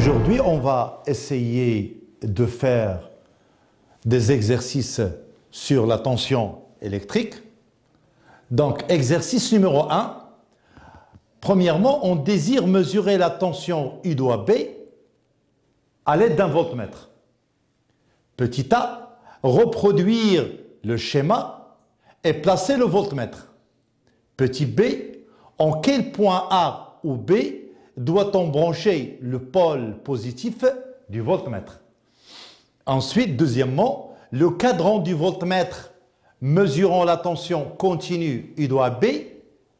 Aujourd'hui, on va essayer de faire des exercices sur la tension électrique. Donc, exercice numéro 1. Premièrement, on désire mesurer la tension U doigt B à l'aide d'un voltmètre. Petit a, reproduire le schéma et placer le voltmètre. Petit b, en quel point A ou B doit-on brancher le pôle positif du voltmètre? Ensuite, deuxièmement, le cadran du voltmètre mesurant la tension continue U doigt B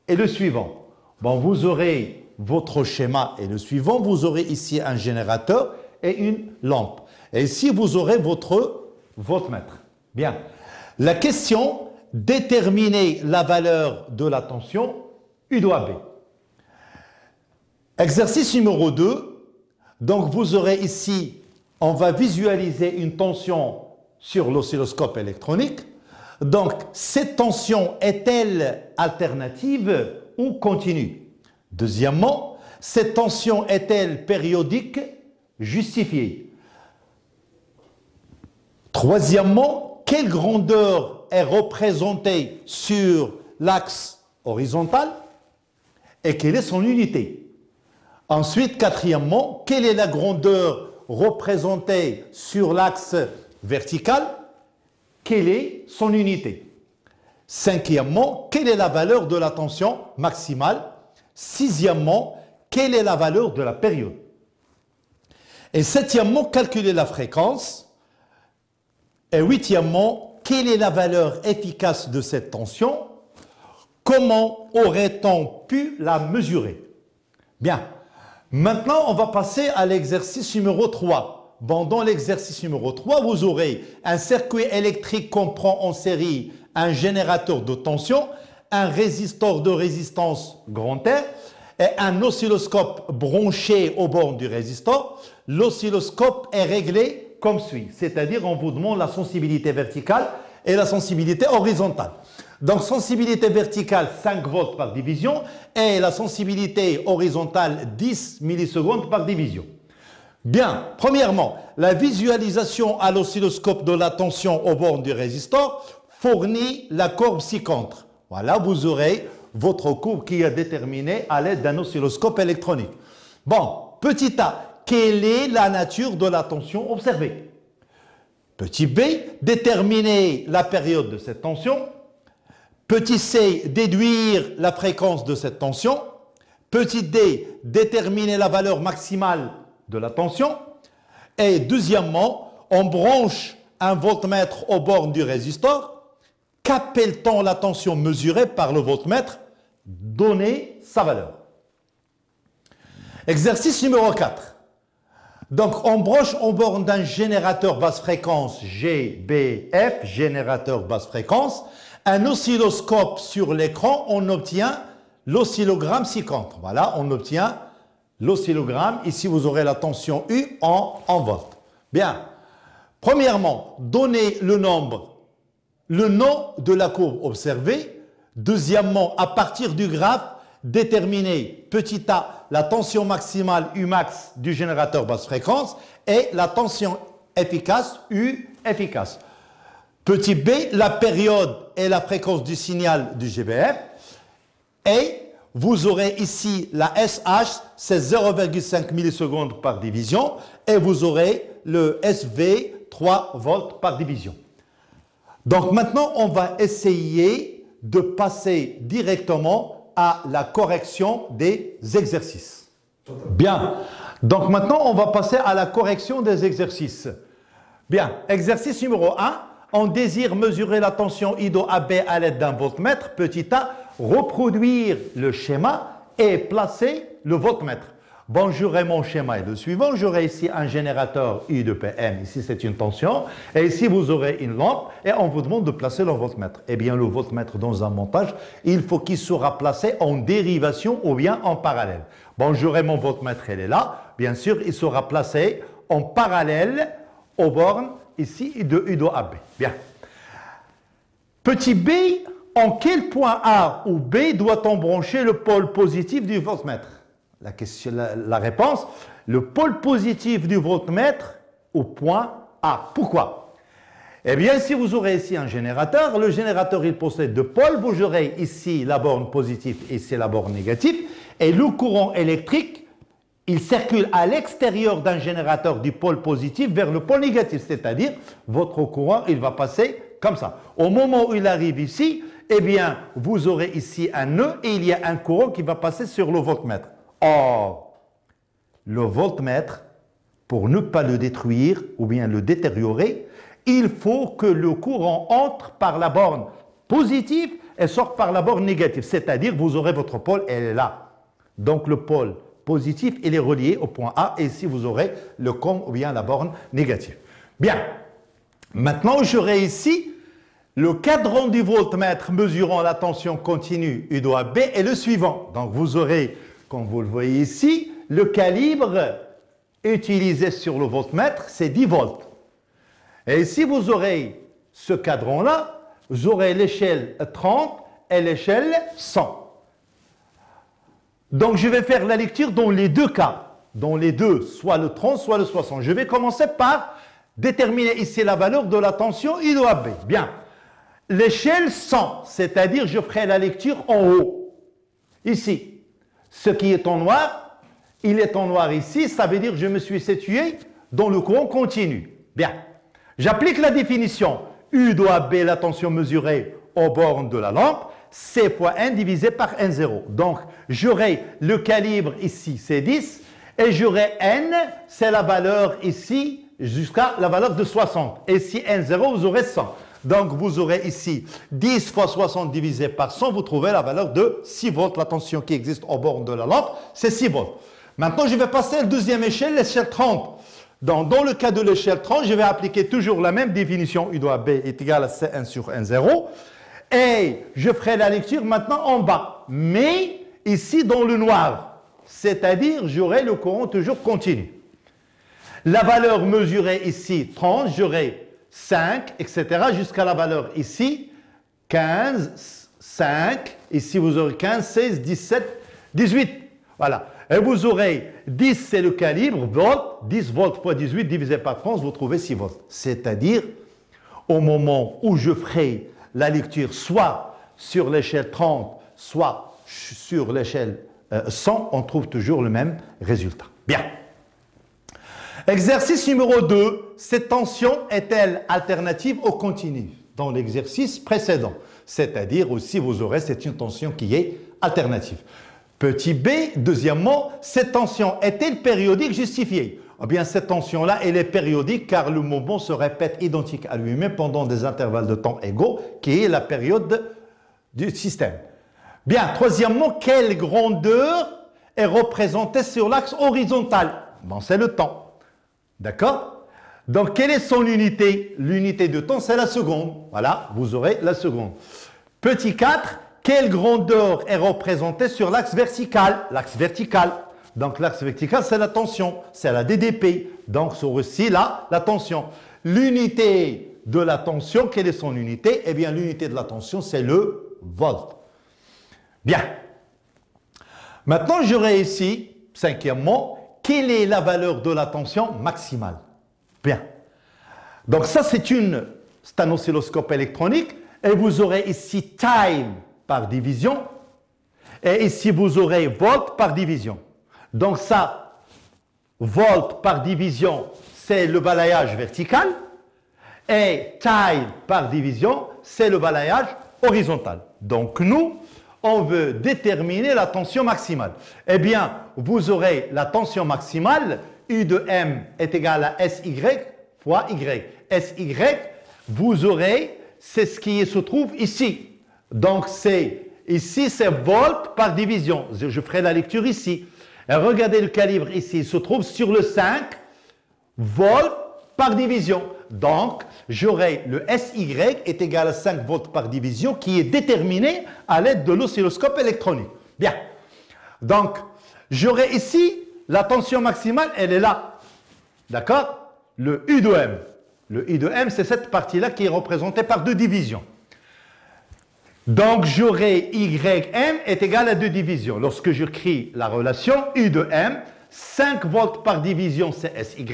est le suivant. Bon, vous aurez votre schéma et le suivant, vous aurez ici un générateur et une lampe. Et ici, vous aurez votre voltmètre. Bien. La question, déterminer la valeur de la tension U doigt B. Exercice numéro 2. Donc, vous aurez ici, on va visualiser une tension sur l'oscilloscope électronique. Donc, cette tension est-elle alternative ou continue? Deuxièmement, cette tension est-elle périodique, justifiée? Troisièmement, quelle grandeur est représentée sur l'axe horizontal et quelle est son unité? Ensuite, quatrièmement, quelle est la grandeur représentée sur l'axe vertical? Quelle est son unité? Cinquièmement, quelle est la valeur de la tension maximale? Sixièmement, quelle est la valeur de la période? Et septièmement, calculer la fréquence. Et huitièmement, quelle est la valeur efficace de cette tension? Comment aurait-on pu la mesurer? Bien. Maintenant, on va passer à l'exercice numéro 3. Bon, dans l'exercice numéro 3, vous aurez un circuit électrique comprend en série un générateur de tension, un résistor de résistance grand R et un oscilloscope branché aux bornes du résistor. L'oscilloscope est réglé comme suit, c'est-à-dire on vous demande la sensibilité verticale et la sensibilité horizontale. Donc, sensibilité verticale 5 volts par division et la sensibilité horizontale 10 millisecondes par division. Bien, premièrement, la visualisation à l'oscilloscope de la tension aux bornes du résistor fournit la courbe ci-contre. Voilà, vous aurez votre courbe qui est déterminée à l'aide d'un oscilloscope électronique. Bon, petit a, quelle est la nature de la tension observée? Petit b, déterminer la période de cette tension. Petit c, déduire la fréquence de cette tension. Petit d, déterminer la valeur maximale de la tension. Et deuxièmement, on branche un voltmètre aux bornes du résistor. Qu'appelle-t-on la tension mesurée par le voltmètre? Donner sa valeur. Exercice numéro 4. Donc, on branche en borne d'un générateur basse fréquence GBF, générateur basse fréquence, un oscilloscope sur l'écran, on obtient l'oscillogramme ci-contre. Voilà, on obtient l'oscillogramme. Ici, vous aurez la tension U en volts. Bien. Premièrement, donnez le nombre, le nom de la courbe observée. Deuxièmement, à partir du graphe, déterminer petit a la tension maximale Umax du générateur basse fréquence et la tension efficace U efficace. Petit b, la période et la fréquence du signal du GBF. Et vous aurez ici la SH, c'est 0,5 millisecondes par division. Et vous aurez le SV, 3 volts par division. Donc maintenant, on va essayer de passer directement à la correction des exercices. Bien. Donc maintenant, on va passer à la correction des exercices. Bien. Exercice numéro 1. On désire mesurer la tension I doigt AB à l'aide d'un voltmètre. Petit a, reproduire le schéma et placer le voltmètre. Bon, j'aurai mon schéma et le suivant. J'aurai ici un générateur I de PM. Ici, c'est une tension. Et ici, vous aurez une lampe. Et on vous demande de placer le voltmètre. Eh bien, le voltmètre, dans un montage, il faut qu'il sera placé en dérivation ou bien en parallèle. Bon, j'aurai mon voltmètre, il est là. Bien sûr, il sera placé en parallèle aux bornes, ici, de U doigt AB. Bien. Petit b, en quel point A ou B doit-on brancher le pôle positif du voltmètre? La réponse, le pôle positif du voltmètre au point A. Pourquoi? Eh bien, si vous aurez ici un générateur, le générateur, il possède deux pôles. Vous aurez ici la borne positive et ici la borne négative. Et le courant électrique, il circule à l'extérieur d'un générateur du pôle positif vers le pôle négatif. C'est-à-dire, votre courant, il va passer comme ça. Au moment où il arrive ici, eh bien, vous aurez ici un nœud et il y a un courant qui va passer sur le voltmètre. Or, le voltmètre, pour ne pas le détruire ou bien le détériorer, il faut que le courant entre par la borne positive et sorte par la borne négative. C'est-à-dire, vous aurez votre pôle, elle est là. Donc, le pôle positif, il est relié au point A. Et ici, vous aurez le com ou bien la borne négative. Bien. Maintenant, j'aurai ici le cadran du voltmètre mesurant la tension continue U doigt B est le suivant. Donc, vous aurez, comme vous le voyez ici, le calibre utilisé sur le voltmètre, c'est 10 volts. Et si vous aurez ce cadran-là, vous aurez l'échelle 30 et l'échelle 100. Donc, je vais faire la lecture dans les deux cas. Dans les deux, soit le 30, soit le 60. Je vais commencer par déterminer ici la valeur de la tension U doigt B. Bien. L'échelle 100, c'est-à-dire je ferai la lecture en haut. Ici. Ce qui est en noir, il est en noir ici. Ça veut dire que je me suis situé dans le courant continu. Bien. J'applique la définition. U doigt B, la tension mesurée aux bornes de la lampe, C fois N divisé par N0. Donc, j'aurai le calibre ici, c'est 10, et j'aurai N, c'est la valeur ici, jusqu'à la valeur de 60. Et si N0, vous aurez 100. Donc, vous aurez ici 10 fois 60 divisé par 100, vous trouvez la valeur de 6 volts. La tension qui existe aux bornes de la lampe, c'est 6 volts. Maintenant, je vais passer à la deuxième échelle, l'échelle 30. Dans le cas de l'échelle 30, je vais appliquer toujours la même définition. U doigt B est égal à C1 sur N0. Et je ferai la lecture maintenant en bas. Mais ici dans le noir. C'est-à-dire, j'aurai le courant toujours continu. La valeur mesurée ici, 30, j'aurai 5, etc. jusqu'à la valeur ici, 15, 5. Ici, vous aurez 15, 16, 17, 18. Voilà. Et vous aurez 10, c'est le calibre, volts, 10 volts fois 18 divisé par 30, vous trouvez 6 volts. C'est-à-dire, au moment où je ferai la lecture soit sur l'échelle 30, soit sur l'échelle 100, on trouve toujours le même résultat. Bien. Exercice numéro 2, cette tension est-elle alternative au continu? Dans l'exercice précédent. C'est-à-dire aussi, vous aurez, c'est une tension qui est alternative. Petit b, deuxièmement, cette tension est-elle périodique justifiée? Eh bien, cette tension-là, elle est périodique car le mouvement se répète identique à lui-même pendant des intervalles de temps égaux, qui est la période du système. Bien, troisièmement, quelle grandeur est représentée sur l'axe horizontal? Bon, c'est le temps. D'accord? Donc, quelle est son unité? L'unité de temps, c'est la seconde. Voilà, vous aurez la seconde. Petit 4, quelle grandeur est représentée sur l'axe vertical? L'axe vertical. Donc, l'axe vertical, c'est la tension, c'est la DDP. Donc, sur aussi là, la tension. L'unité de la tension, quelle est son unité? Eh bien, l'unité de la tension, c'est le volt. Bien. Maintenant, j'aurai ici, cinquièmement, quelle est la valeur de la tension maximale? Bien. Donc, ça, c'est un oscilloscope électronique. Et vous aurez ici time par division. Et ici, vous aurez volt par division. Donc ça, volt par division, c'est le balayage vertical. Et time par division, c'est le balayage horizontal. Donc nous, on veut déterminer la tension maximale. Eh bien, vous aurez la tension maximale, U de M est égal à SY fois Y. SY, vous aurez, c'est ce qui se trouve ici. Donc ici, c'est volt par division. Je ferai la lecture ici. Et regardez le calibre ici, il se trouve sur le 5 volts par division. Donc, j'aurai le SY est égal à 5 volts par division qui est déterminé à l'aide de l'oscilloscope électronique. Bien. Donc, j'aurai ici la tension maximale, elle est là. D'accord? Le U de M. Le U de M, c'est cette partie-là qui est représentée par deux divisions. Donc, j'aurai YM est égal à 2 divisions. Lorsque j'écris la relation U de M, 5 volts par division, c'est SY,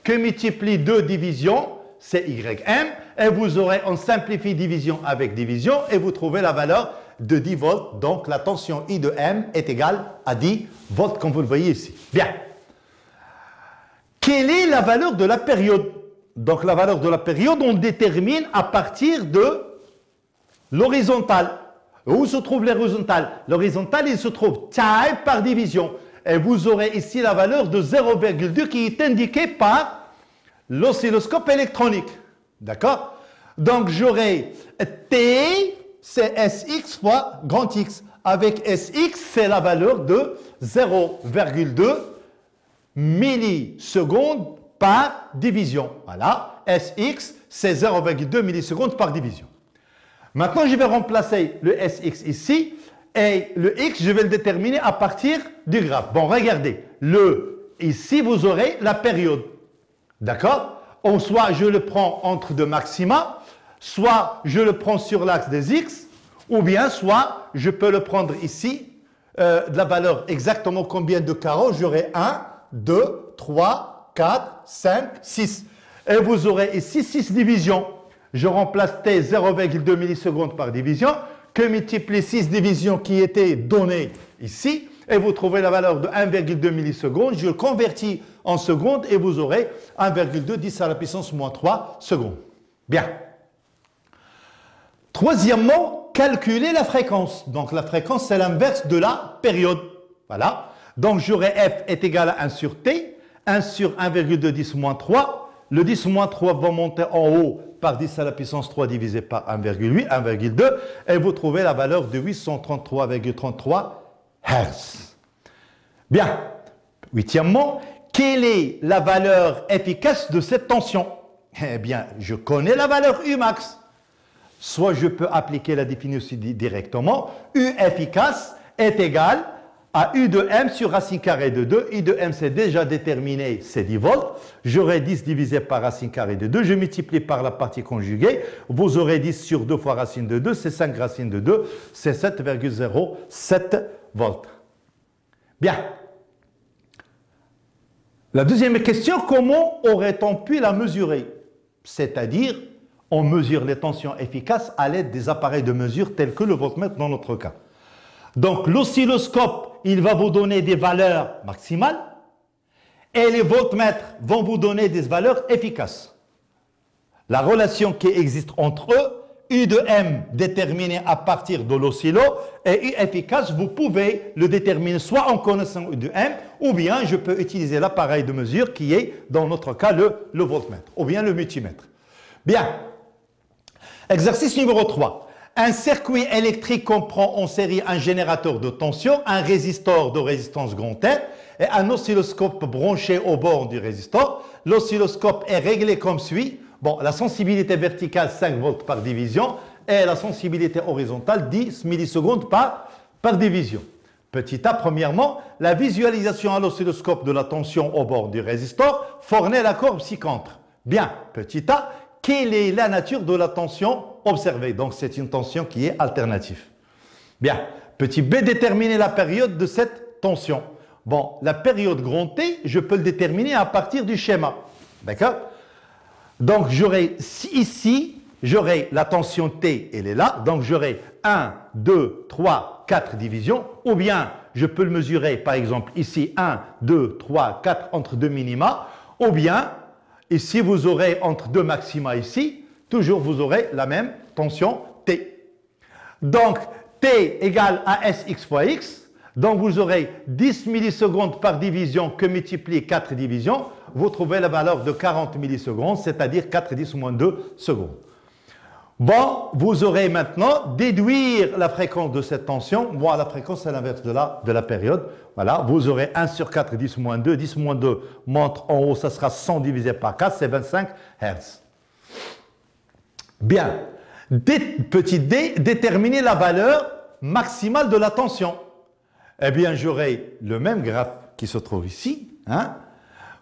que multiplie 2 divisions, c'est YM, et vous aurez, on simplifie division avec division, et vous trouvez la valeur de 10 volts. Donc, la tension I de M est égale à 10 volts, comme vous le voyez ici. Bien. Quelle est la valeur de la période? Donc, la valeur de la période, on détermine à partir de l'horizontale. Où se trouve l'horizontale? L'horizontale, il se trouve time par division. Et vous aurez ici la valeur de 0,2 qui est indiquée par l'oscilloscope électronique. D'accord? Donc, j'aurai T, c'est Sx fois grand X. Avec Sx, c'est la valeur de 0,2 millisecondes par division. Voilà. Sx, c'est 0,2 millisecondes par division. Maintenant, je vais remplacer le Sx ici et le X, je vais le déterminer à partir du graphe. Bon, regardez. Ici, vous aurez la période. D'accord? Soit je le prends entre deux maxima, soit je le prends sur l'axe des X, ou bien soit je peux le prendre ici, de la valeur exactement combien de carreaux? J'aurai 1, 2, 3, 4, 5, 6. Et vous aurez ici 6 divisions. Je remplace T 0,2 millisecondes par division, que multiplie 6 divisions qui étaient données ici, et vous trouvez la valeur de 1,2 millisecondes. Je le convertis en secondes et vous aurez 1,2 10 à la puissance moins 3 secondes. Bien. Troisièmement, calculer la fréquence. Donc la fréquence, c'est l'inverse de la période. Voilà. Donc j'aurai F est égal à 1 sur T, 1 sur 1,2 10 moins 3. Le 10 moins 3 va monter en haut par 10 à la puissance 3 divisé par 1,8, 1,2, et vous trouvez la valeur de 833,33 Hz. Bien. Huitièmement, quelle est la valeur efficace de cette tension? Eh bien, je connais la valeur Umax. Soit je peux appliquer la définition directement. U efficace est égal à U de M sur racine carrée de 2. U de M, c'est déjà déterminé, c'est 10 volts. J'aurai 10 divisé par racine carrée de 2. Je multiplie par la partie conjuguée. Vous aurez 10 sur 2 fois racine de 2. C'est 5 racine de 2. C'est 7,07 volts. Bien. La deuxième question, comment aurait-on pu la mesurer? C'est-à-dire, on mesure les tensions efficaces à l'aide des appareils de mesure tels que le voltmètre dans notre cas. Donc, l'oscilloscope, il va vous donner des valeurs maximales et les voltmètres vont vous donner des valeurs efficaces. La relation qui existe entre eux, U de M déterminé à partir de l'oscillo et U efficace, vous pouvez le déterminer soit en connaissant U de M ou bien je peux utiliser l'appareil de mesure qui est dans notre cas le voltmètre ou bien le multimètre. Bien. Exercice numéro 3. Un circuit électrique comprend en série un générateur de tension, un résistor de résistance grand R et un oscilloscope branché au bord du résistor. L'oscilloscope est réglé comme suit. Bon, la sensibilité verticale 5 volts par division et la sensibilité horizontale 10 millisecondes par division. Petit a, premièrement, la visualisation à l'oscilloscope de la tension au bord du résistor fournit la courbe ci-contre. Bien, petit a, quelle est la nature de la tension observée? Donc c'est une tension qui est alternative. Bien, petit b, déterminer la période de cette tension. Bon, la période grand T, je peux le déterminer à partir du schéma. D'accord? Donc j'aurai ici, j'aurai la tension T, elle est là. Donc j'aurai 1, 2, 3, 4 divisions. Ou bien je peux le mesurer, par exemple, ici 1, 2, 3, 4 entre deux minima. Ou bien, ici vous aurez entre deux maxima ici, toujours vous aurez la même tension T. Donc T égale à Sx fois X. Donc vous aurez 10 millisecondes par division que multiplie 4 divisions. Vous trouvez la valeur de 40 millisecondes, c'est-à-dire 4 10 moins 2 secondes. Bon, vous aurez maintenant déduire la fréquence de cette tension. Bon, la fréquence, c'est l'inverse de la période. Voilà, vous aurez 1 sur 4, 10 moins 2. 10 moins 2 montre en haut, ça sera 100 divisé par 4, c'est 25 Hz. Bien. Petit d, déterminer la valeur maximale de la tension. Eh bien, j'aurai le même graphe qui se trouve ici. Hein.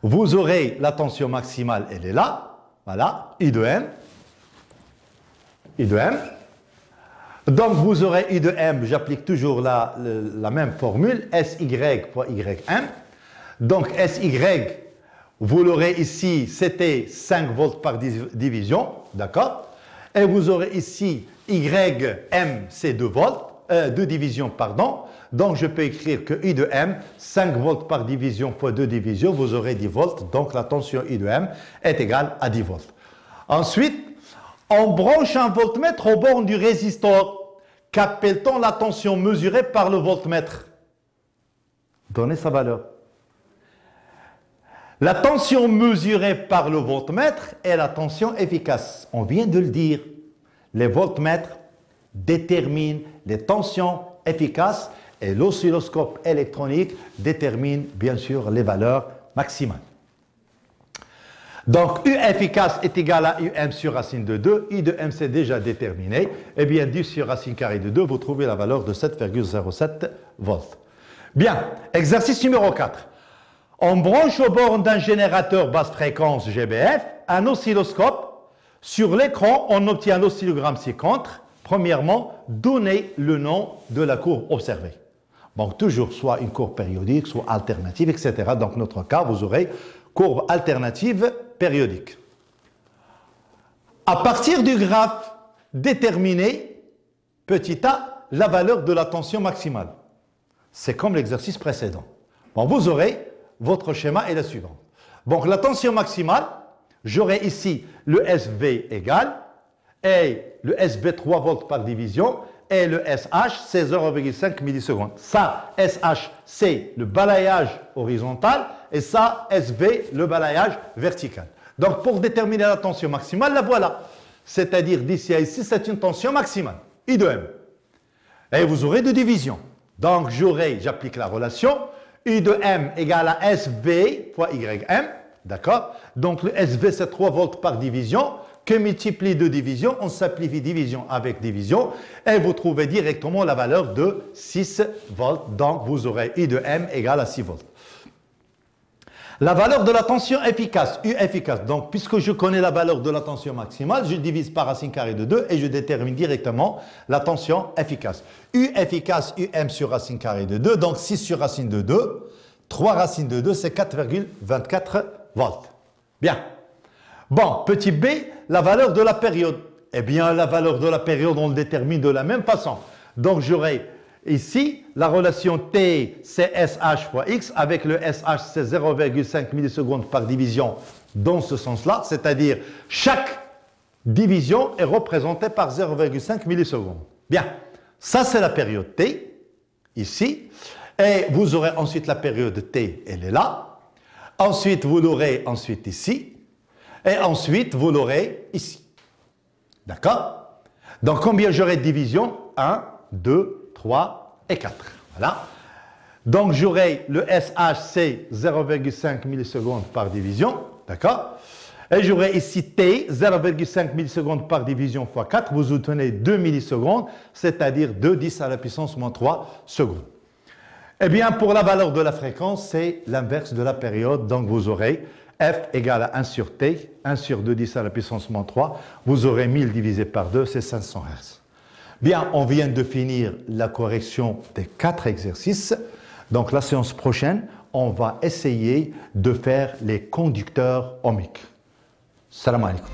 Vous aurez la tension maximale, elle est là. Voilà, I de M. I de M. Donc vous aurez I de M, j'applique toujours la même formule, SY fois YM. Donc SY, vous l'aurez ici, c'était 5 volts par division, d'accord? Et vous aurez ici YM, c'est 2 volts, 2 divisions, pardon. Donc je peux écrire que I de M, 5 volts par division fois 2 divisions, vous aurez 10 volts. Donc la tension I de M est égale à 10 volts. Ensuite, on branche un voltmètre au borne du résistor. Qu'appelle-t-on la tension mesurée par le voltmètre? Donnez sa valeur. La tension mesurée par le voltmètre est la tension efficace. On vient de le dire. Les voltmètres déterminent les tensions efficaces et l'oscilloscope électronique détermine bien sûr les valeurs maximales. Donc, U efficace est égal à UM sur racine de 2. I de M, c'est déjà déterminé. Eh bien, 10 sur racine carrée de 2, vous trouvez la valeur de 7,07 volts. Bien, exercice numéro 4. On branche aux bornes d'un générateur basse fréquence GBF un oscilloscope. Sur l'écran, on obtient l'oscillogramme ci-contre. Premièrement, donnez le nom de la courbe observée. Donc, toujours soit une courbe périodique, soit alternative, etc. Donc, notre cas, vous aurez courbe alternative périodique. À partir du graphe, déterminez, petit a, la valeur de la tension maximale. C'est comme l'exercice précédent. Bon, vous aurez, votre schéma est le suivant. Donc, la tension maximale, j'aurai ici le SV égal, et le SV 3 volts par division, et le SH, c'est 0,5 millisecondes. Ça, SH, c'est le balayage horizontal, et ça, SV, le balayage vertical. Donc, pour déterminer la tension maximale, la voilà. C'est-à-dire, d'ici à ici, c'est une tension maximale, I de M. Et vous aurez deux divisions. Donc, j'applique la relation, I de M égale à SV fois YM, d'accord? Donc, le SV, c'est 3 volts par division. Que multiplie deux divisions? On simplifie division avec division, et vous trouvez directement la valeur de 6 volts. Donc, vous aurez I de M égale à 6 volts. La valeur de la tension efficace, U efficace. Donc, puisque je connais la valeur de la tension maximale, je divise par racine carrée de 2 et je détermine directement la tension efficace. U efficace, UM sur racine carrée de 2, donc 6 sur racine de 2. 3 racines de 2, c'est 4,24 volts. Bien. Bon, petit b, la valeur de la période. Eh bien, la valeur de la période, on le détermine de la même façon. Donc, j'aurai ici, la relation T, c'est SH fois X, avec le SH, c'est 0,5 millisecondes par division dans ce sens-là, c'est-à-dire chaque division est représentée par 0,5 millisecondes. Bien, ça c'est la période T, ici, et vous aurez ensuite la période T, elle est là, ensuite vous l'aurez ensuite ici, et ensuite vous l'aurez ici. D'accord? Donc combien j'aurai de divisions? 1, 2, 3 et 4. Voilà. Donc j'aurai le SH, c'est 0,5 millisecondes par division. D'accord? Et j'aurai ici T, 0,5 millisecondes par division fois 4. Vous obtenez 2 millisecondes, c'est-à-dire 2 10 à la puissance moins 3 secondes. Eh bien, pour la valeur de la fréquence, c'est l'inverse de la période. Donc vous aurez F égale à 1 sur T, 1 sur 2 10 à la puissance moins 3. Vous aurez 1000 divisé par 2, c'est 500 Hz. Bien, on vient de finir la correction des 4 exercices. Donc, la séance prochaine, on va essayer de faire les conducteurs ohmiques. Salam alaikum.